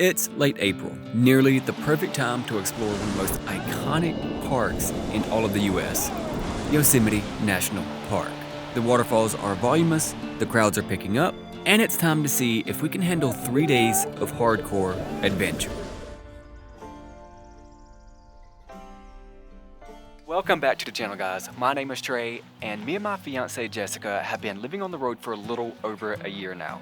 It's late April, nearly the perfect time to explore one of the most iconic parks in all of the US, Yosemite National Park. The waterfalls are voluminous, the crowds are picking up, and it's time to see if we can handle 3 days of hardcore adventure. Welcome back to the channel, guys. My name is Trey, and me and my fiance Jessica have been living on the road for a little over a year now.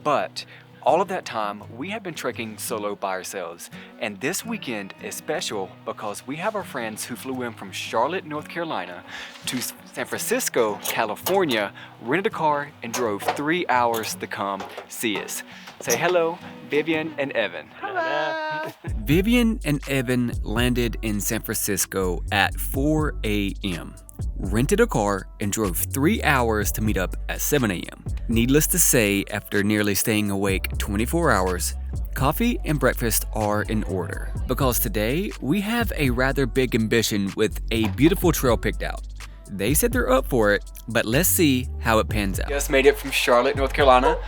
But all of that time, we have been trekking solo by ourselves, and this weekend is special because we have our friends who flew in from Charlotte, North Carolina to San Francisco, California, rented a car, and drove 3 hours to come see us. Say hello, Vivian and Evan. Hello. Vivian and Evan landed in San Francisco at 4 a.m., rented a car, and drove 3 hours to meet up at 7 a.m. Needless to say, after nearly staying awake 24 hours, coffee and breakfast are in order. Because today, we have a rather big ambition with a beautiful trail picked out. They said they're up for it, but let's see how it pans out. Just made it from Charlotte, North Carolina.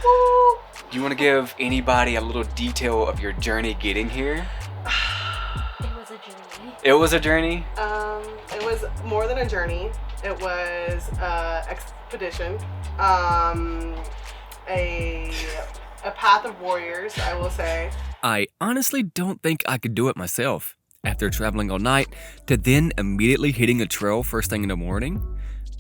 Do you want to give anybody a little detail of your journey getting here? It was a journey. It was a journey? It was more than a journey. It was expedition. A path of warriors, I will say. I honestly don't think I could do it myself. After traveling all night to then immediately hitting a trail first thing in the morning,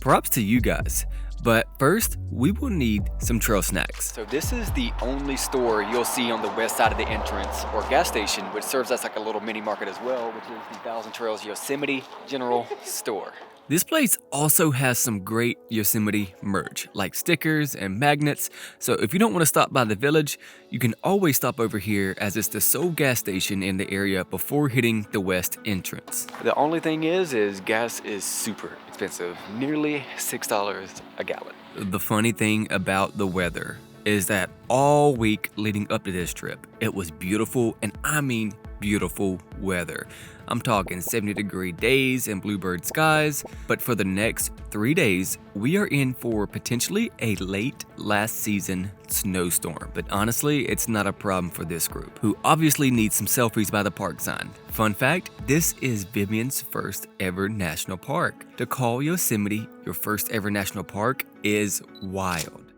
props to you guys. But first, we will need some trail snacks. So this is the only store you'll see on the west side of the entrance, or gas station, which serves as like a little mini market as well, which is the Thousand Trails Yosemite General Store. This place also has some great Yosemite merch, like stickers and magnets, so if you don't want to stop by the village, you can always stop over here as it's the sole gas station in the area before hitting the west entrance. The only thing is gas is super expensive, nearly $6 a gallon. The funny thing about the weather is that all week leading up to this trip, it was beautiful, and I mean beautiful weather. I'm talking 70-degree days and bluebird skies, but for the next 3 days, we are in for potentially a late last season snowstorm. But honestly, it's not a problem for this group, who obviously needs some selfies by the park sign. Fun fact, this is Vivian's first ever national park. To call Yosemite your first ever national park is wild.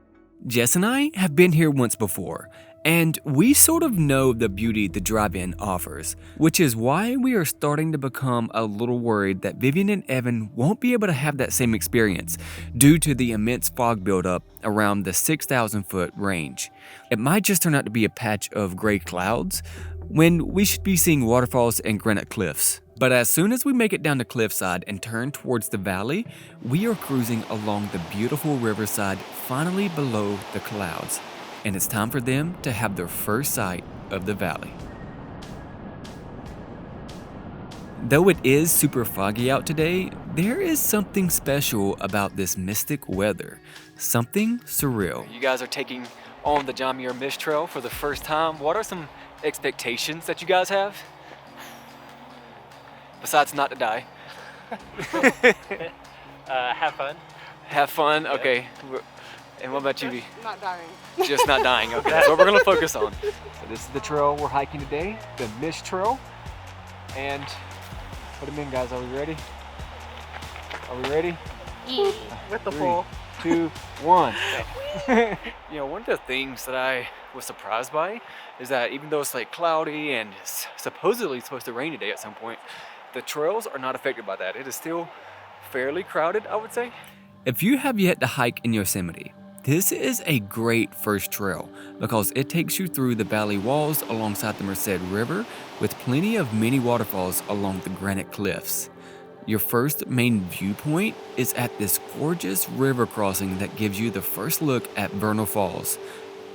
Jess and I have been here once before, and we sort of know the beauty the drive-in offers, which is why we are starting to become a little worried that Vivian and Evan won't be able to have that same experience due to the immense fog buildup around the 6,000-foot range. It might just turn out to be a patch of gray clouds when we should be seeing waterfalls and granite cliffs. But as soon as we make it down the cliffside and turn towards the valley, we are cruising along the beautiful riverside, finally below the clouds. And it's time for them to have their first sight of the valley. Though it is super foggy out today, there is something special about this mystic weather, something surreal. You guys are taking on the John Muir Mist Trail for the first time. What are some expectations that you guys have? Besides not to die. Have fun. Have fun, okay. And what about you? Just not dying. Just not dying, okay. That's what we're gonna focus on. So this is the trail we're hiking today, the Mist Trail. And put them in, guys, are we ready? Are we ready? Yeah. With the 3, full. 2, 1. You know, one of the things that I was surprised by is that even though it's like cloudy and it's supposedly supposed to rain today at some point, the trails are not affected by that. It is still fairly crowded, I would say. If you have yet to hike in Yosemite, this is a great first trail because it takes you through the valley walls alongside the Merced River with plenty of mini waterfalls along the granite cliffs. Your first main viewpoint is at this gorgeous river crossing that gives you the first look at Vernal Falls.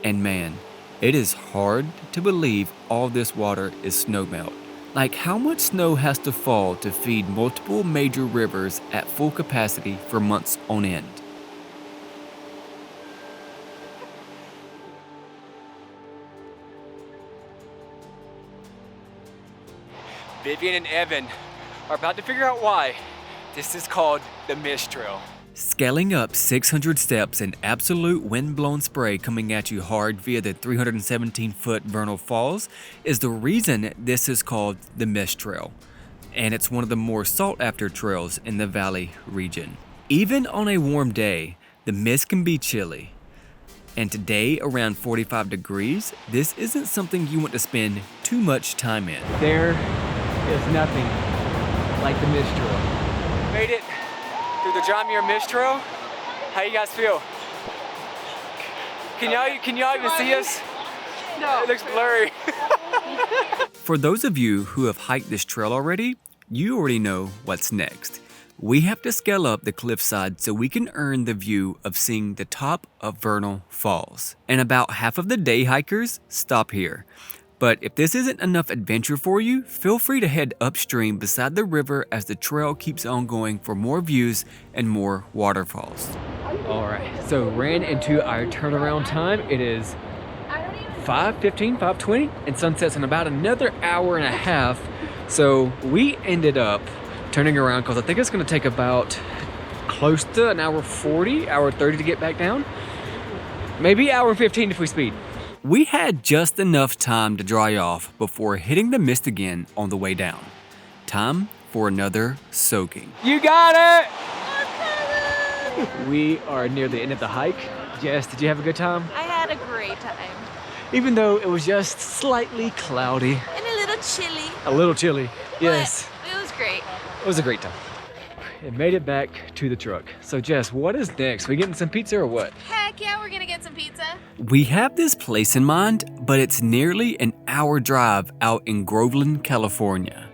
And man, it is hard to believe all this water is snowmelt. Like, how much snow has to fall to feed multiple major rivers at full capacity for months on end? Vivian and Evan are about to figure out why this is called the Mist Trail. Scaling up 600 steps in absolute wind-blown spray coming at you hard via the 317-foot vernal falls is the reason this is called the Mist Trail, and it's one of the more sought-after trails in the valley region. Even on a warm day, the mist can be chilly, and today around 45 degrees, this isn't something you want to spend too much time in. There is nothing like the Mist Trail. Made it through the John Muir Mist Trail. How you guys feel? Can y'all even see us? No. It looks blurry. For those of you who have hiked this trail already, you already know what's next. We have to scale up the cliffside so we can earn the view of seeing the top of Vernal Falls. And about half of the day hikers stop here. But if this isn't enough adventure for you, feel free to head upstream beside the river as the trail keeps on going for more views and more waterfalls. All right, so ran into our turnaround time. It is 5:15, 5:20, and sunset's in about another hour and a half. So we ended up turning around because I think it's gonna take about close to an hour 40, hour 30 to get back down. Maybe hour 15 if we speed. We had just enough time to dry off before hitting the mist again on the way down. Time for another soaking. You got it! We are near the end of the hike. Jess, did you have a good time? I had a great time. Even though it was just slightly cloudy. And a little chilly. A little chilly, yes. But it was great. It was a great time. It made it back to the truck. So Jess, what is next? We getting some pizza or what? Heck yeah, we're gonna get some pizza. We have this place in mind, but it's nearly an hour drive out in Groveland, California.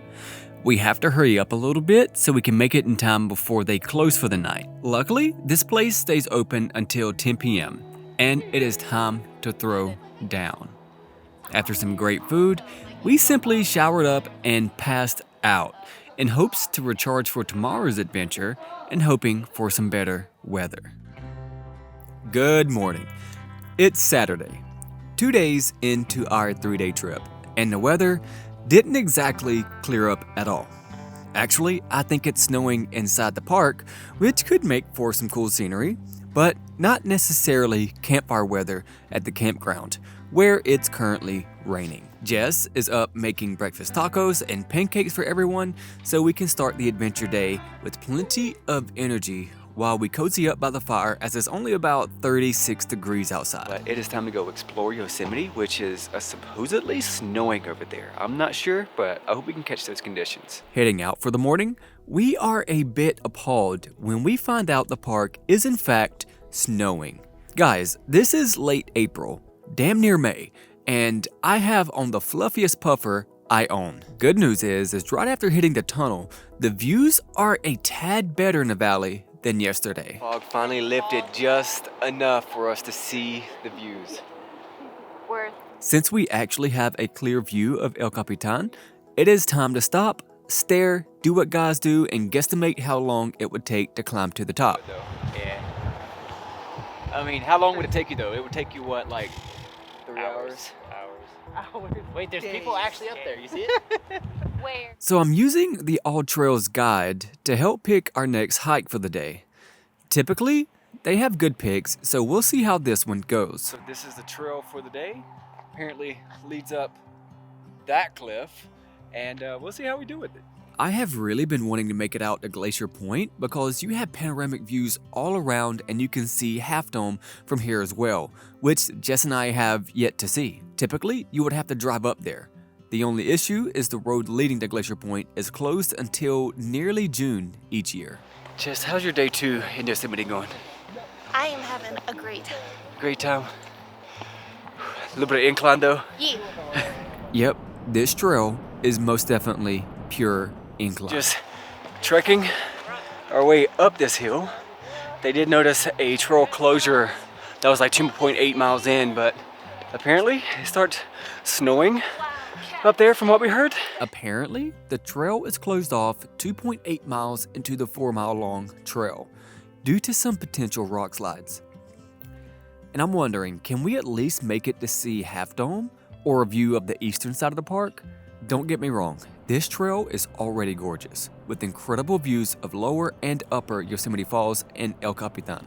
We have to hurry up a little bit so we can make it in time before they close for the night. Luckily, this place stays open until 10 p.m. and it is time to throw down. After some great food, we simply showered up and passed out in hopes to recharge for tomorrow's adventure and hoping for some better weather. Good morning. It's Saturday, 2 days into our 3-day trip, and the weather didn't exactly clear up at all. Actually, I think it's snowing inside the park, which could make for some cool scenery, but not necessarily campfire weather at the campground, where it's currently raining. Jess is up making breakfast tacos and pancakes for everyone so we can start the adventure day with plenty of energy while we cozy up by the fire as it's only about 36 degrees outside. But it is time to go explore Yosemite, which is supposedly snowing over there. I'm not sure, but I hope we can catch those conditions. Heading out for the morning, we are a bit appalled when we find out the park is in fact snowing. Guys, this is late April, damn near May, and I have on the fluffiest puffer I own. Good news is right after hitting the tunnel, the views are a tad better in the valley than yesterday. Fog finally lifted just enough for us to see the views. Worth. Since we actually have a clear view of El Capitan, it is time to stop, stare, do what guys do, and guesstimate how long it would take to climb to the top. Yeah. I mean, how long would it take you though? It would take you what, like 3 hours? Wait, there's people actually up there. You see it? Where? So I'm using the All Trails guide to help pick our next hike for the day. Typically, they have good picks, so we'll see how this one goes. So this is the trail for the day. Apparently leads up that cliff, and we'll see how we do with it. I have really been wanting to make it out to Glacier Point because you have panoramic views all around and you can see Half Dome from here as well, which Jess and I have yet to see. Typically, you would have to drive up there. The only issue is the road leading to Glacier Point is closed until nearly June each year. Jess, how's your day 2 in Yosemite going? I am having a great time. Great time. A little bit of incline though. Yeah. Yep, this trail is most definitely pure incline. Just trekking our way up this hill. They did notice a trail closure that was like 2.8 miles in, but apparently it started snowing up there from what we heard. Apparently, the trail is closed off 2.8 miles into the 4-mile-long trail due to some potential rock slides. And I'm wondering, can we at least make it to see Half Dome or a view of the eastern side of the park? Don't get me wrong, this trail is already gorgeous, with incredible views of lower and upper Yosemite Falls and El Capitan.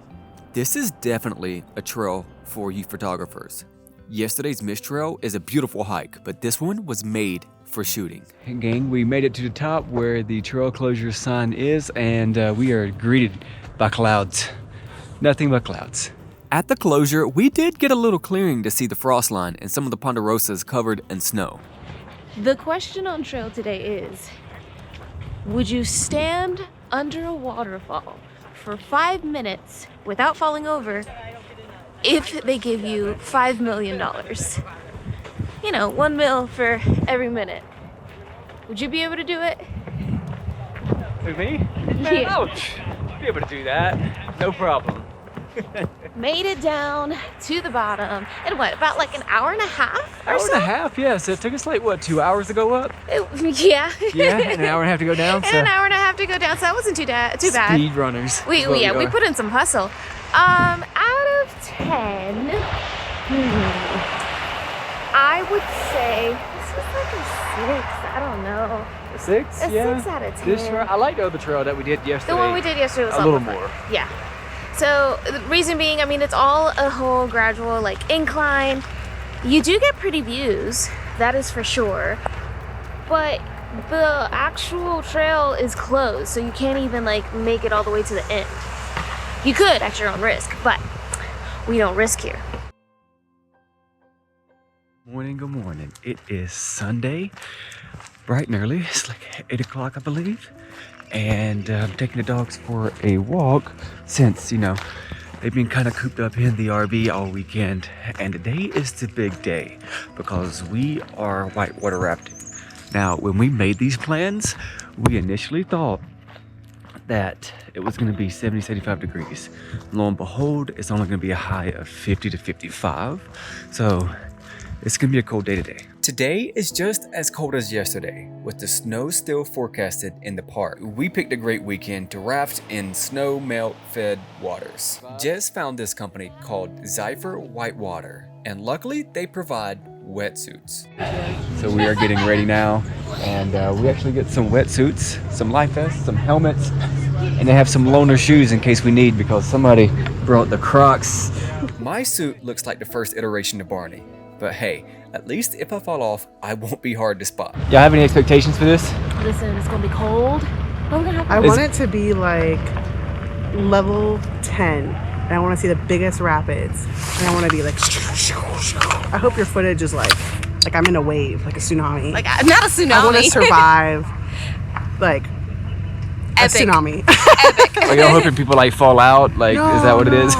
This is definitely a trail for you photographers. Yesterday's mist trail is a beautiful hike, but this one was made for shooting. Gang, we made it to the top where the trail closure sign is, and we are greeted by clouds. Nothing but clouds. At the closure, we did get a little clearing to see the frost line and some of the ponderosas covered in snow. The question on trail today is, would you stand under a waterfall for 5 minutes without falling over if they give you $5 million? You know, 1 mil for every minute. Would you be able to do it? Who, me? Yeah. I'll be able to do that. No problem. Made it down to the bottom in what, about like an hour and a half or Hour so? and a half, yeah. So it took us like, what, 2 hours to go up? Yeah. Yeah, and an hour and a half to go down. And So an hour and a half to go down, so that wasn't too bad. speed runners. We is what we are. put in some hustle. Out of 10, I would say this was like a 6. I don't know. 6? A Yeah. 6 out of 10. This trail, I like the other trail that we did yesterday. The one we did yesterday was a little fun. more. Yeah. So the reason being, I mean, it's all a whole gradual like incline. You do get pretty views, that is for sure. But the actual trail is closed, so you can't even like make it all the way to the end. You could at your own risk, but we don't risk here. Morning, good morning. It is Sunday, bright and early. It's like 8 o'clock, I believe. And I'm taking the dogs for a walk since, you know, they've been kind of cooped up in the RV all weekend. And today is the big day because we are whitewater rafting. Now, when we made these plans, we initially thought that it was going to be 70, 75 degrees. Lo and behold, it's only going to be a high of 50 to 55. So it's going to be a cold day today. Today is just as cold as yesterday, with the snow still forecasted in the park. We picked a great weekend to raft in snow melt-fed waters. Jess found this company called Zephyr Whitewater, and luckily they provide wetsuits. So we are getting ready now, and we actually get some wetsuits, some life vests, some helmets, and they have some loaner shoes in case we need because somebody brought the Crocs. My suit looks like the first iteration of Barney, but hey, at least if I fall off, I won't be hard to spot. Y'all have any expectations for this? Listen, it's gonna be cold. But we're gonna have I want it to be like level 10. And I want to see the biggest rapids. And I want to be like, I hope your footage is like I'm in a wave, like a tsunami. like not a tsunami. I want to survive like a Epic. tsunami. Are y'all hoping people like fall out? Like, is that what it is?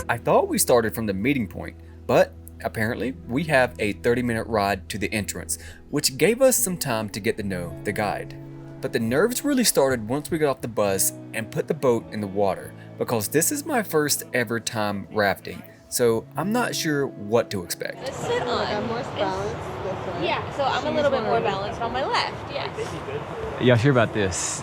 I thought we started from the meeting point, but apparently we have a 30-minute ride to the entrance, which gave us some time to get to know the guide. But the nerves really started once we got off the bus and put the boat in the water, because this is my first ever time rafting, so I'm not sure what to expect. Let's sit on. I'm more balanced this way. Yeah, so I'm a little bit more balanced on my left. Yes. Y'all sure about this?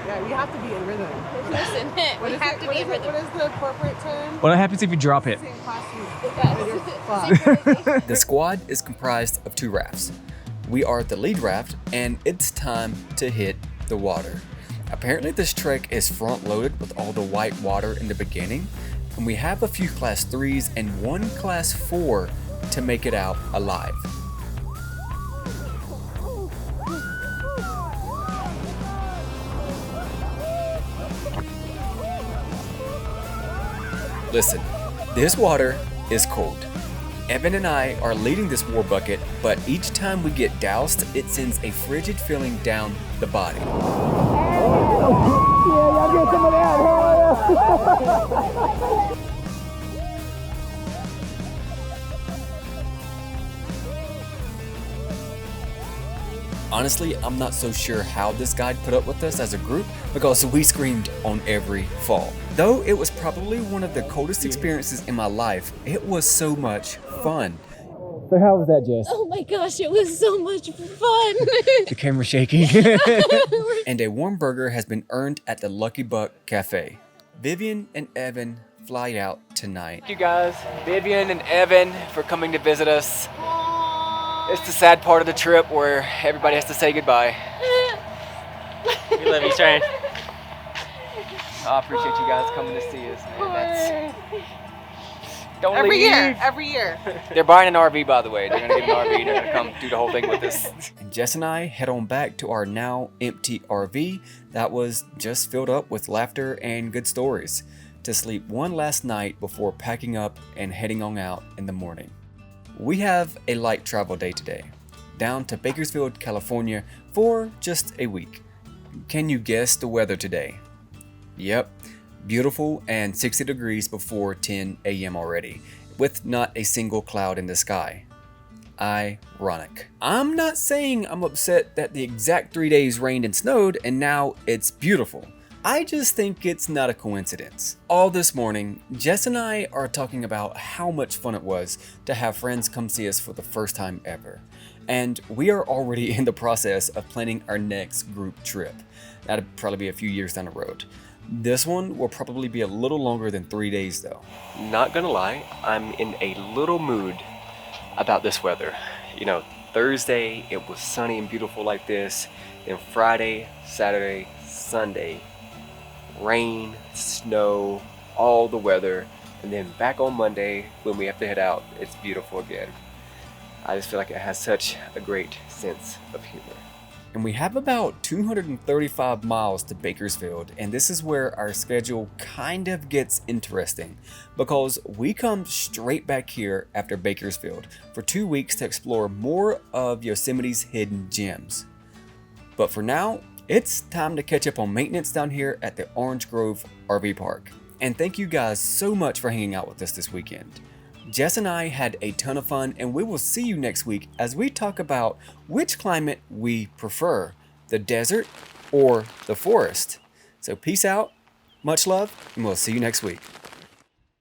Yeah, we have to be in rhythm. Listen, we have to be in rhythm. What is the corporate term? What happens if you drop it? Same class. The squad is comprised of 2 rafts. We are the lead raft, and it's time to hit the water. Apparently this trek is front loaded with all the white water in the beginning, and we have a few class 3s and 1 class 4 to make it out alive. Listen, this water is cold. Evan and I are leading this war bucket, but each time we get doused, it sends a frigid feeling down the body. Honestly, I'm not so sure how this guide put up with us as a group because we screamed on every fall. Though it was probably one of the coldest experiences in my life, it was so much fun. So how was that, Jess? Oh my gosh, it was so much fun. The camera shaking. And a warm burger has been earned at the Lucky Buck Cafe. Vivian and Evan fly out tonight. Thank you guys, Vivian and Evan, for coming to visit us. It's the sad part of the trip where everybody has to say goodbye. We love you, Shane. I appreciate you guys coming to see us, man. Don't Every leave. year, every year. They're buying an RV, by the way. They're gonna get an RV. They're gonna come do the whole thing with us. And Jess and I head on back to our now empty RV that was just filled up with laughter and good stories, to sleep one last night before packing up and heading on out in the morning. We have a light travel day today, down to Bakersfield, California for just a week. Can you guess the weather today? Yep, beautiful and 60 degrees before 10 a.m. already, with not a single cloud in the sky. Ironic. I'm not saying I'm upset that the exact 3 days rained and snowed and now it's beautiful. I just think it's not a coincidence. All this morning, Jess and I are talking about how much fun it was to have friends come see us for the first time ever. And we are already in the process of planning our next group trip. That'll probably be a few years down the road. This one will probably be a little longer than 3 days though. Not gonna lie, I'm in a little mood about this weather. You know, Thursday it was sunny and beautiful like this, then Friday, Saturday, Sunday, rain, snow, all the weather, and then back on Monday when we have to head out, it's beautiful again. I just feel like it has such a great sense of humor. And we have about 235 miles to Bakersfield, and this is where our schedule kind of gets interesting because we come straight back here after Bakersfield for 2 weeks to explore more of Yosemite's hidden gems. But for now, it's time to catch up on maintenance down here at the Orange Grove RV Park. And thank you guys so much for hanging out with us this weekend. Jess and I had a ton of fun, and we will see you next week as we talk about which climate we prefer, the desert or the forest. So peace out, much love, and we'll see you next week.